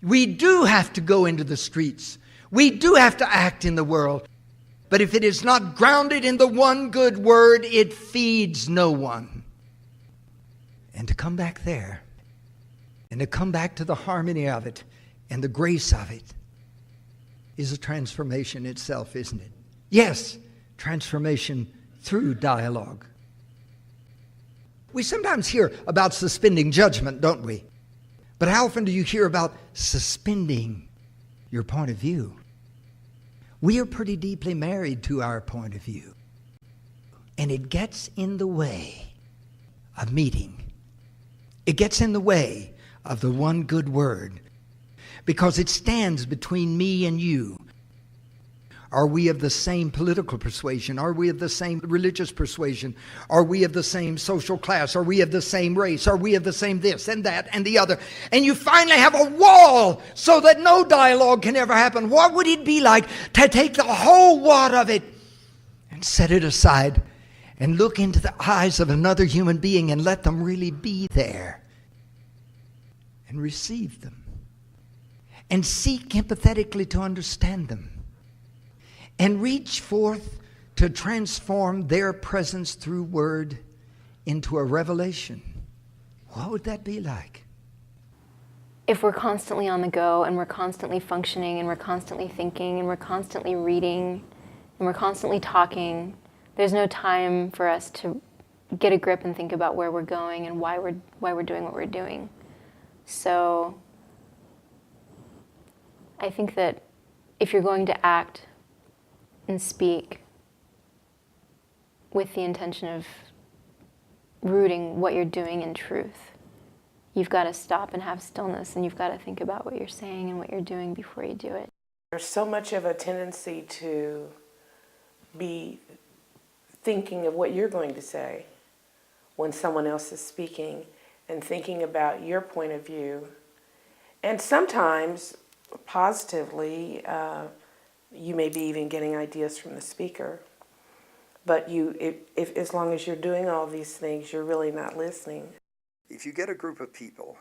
We do have to go into the streets. We do have to act in the world. But if it is not grounded in the one good word, it feeds no one. And to come back there, and to come back to the harmony of it, and the grace of it, is a transformation itself, isn't it? Yes, transformation through dialogue. We sometimes hear about suspending judgment, don't we? But how often do you hear about suspending your point of view? We are pretty deeply married to our point of view. And it gets in the way of meeting. It gets in the way of the one good word because it stands between me and you. Are we of the same political persuasion? Are we of the same religious persuasion? Are we of the same social class? Are we of the same race? Are we of the same this and that and the other? And you finally have a wall so that no dialogue can ever happen. What would it be like to take the whole wad of it and set it aside and look into the eyes of another human being and let them really be there and receive them and seek empathetically to understand them? And reach forth to transform their presence through word into a revelation. What would that be like? If we're constantly on the go and we're constantly functioning and we're constantly thinking and we're constantly reading and we're constantly talking, there's no time for us to get a grip and think about where we're going and why we're doing what we're doing. So I think that if you're going to act and speak with the intention of rooting what you're doing in truth, you've got to stop and have stillness, and you've got to think about what you're saying and what you're doing before you do it. There's so much of a tendency to be thinking of what you're going to say when someone else is speaking and thinking about your point of view. And sometimes, positively, you may be even getting ideas from the speaker, but if as long as you're doing all these things, you're really not listening. If you get a group of people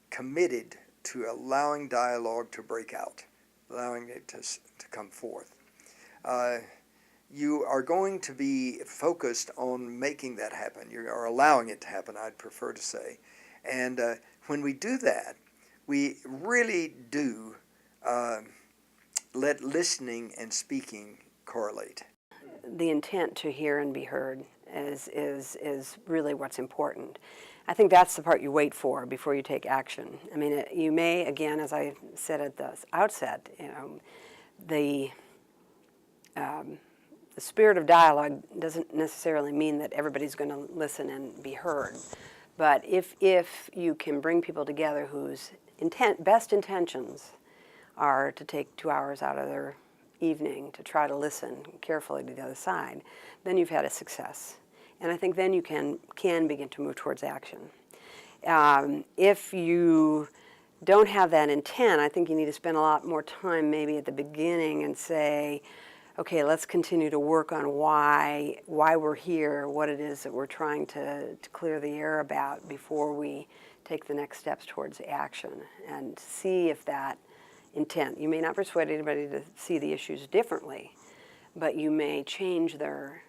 committed to allowing dialogue to break out, allowing it to come forth, you are going to be focused on making that happen. You are allowing it to happen, I'd prefer to say. And when we do that, we really do let listening and speaking correlate. The intent to hear and be heard is really what's important. I think that's the part you wait for before you take action. I mean, you may, again, as I said at the outset, the spirit of dialogue doesn't necessarily mean that everybody's going to listen and be heard. But if you can bring people together whose best intentions are to take 2 hours out of their evening to try to listen carefully to the other side, then you've had a success. And I think then you can begin to move towards action. If you don't have that intent, I think you need to spend a lot more time maybe at the beginning and say, okay, let's continue to work on why we're here, what it is that we're trying to clear the air about before we take the next steps towards action, and see if that intent. You may not persuade anybody to see the issues differently, but you may change their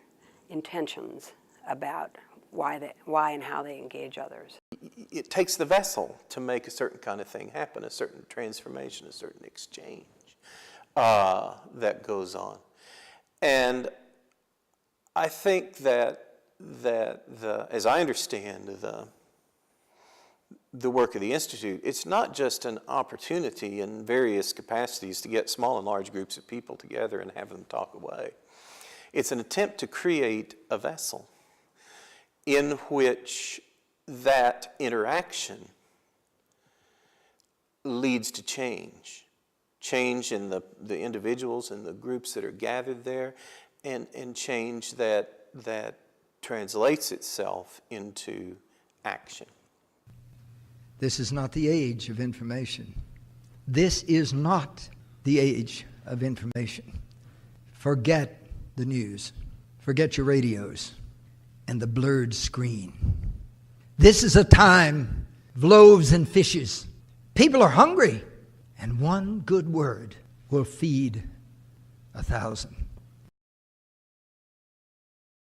intentions about why and how they engage others. It takes the vessel to make a certain kind of thing happen, a certain transformation, a certain exchange that goes on. And I think that as I understand the work of the Institute, it's not just an opportunity in various capacities to get small and large groups of people together and have them talk away. It's an attempt to create a vessel in which that interaction leads to change in the individuals and the groups that are gathered there, and change that translates itself into action. This is not the age of information. This is not the age of information. Forget the news. Forget your radios and the blurred screen. This is a time of loaves and fishes. People are hungry, And one good word will feed 1,000.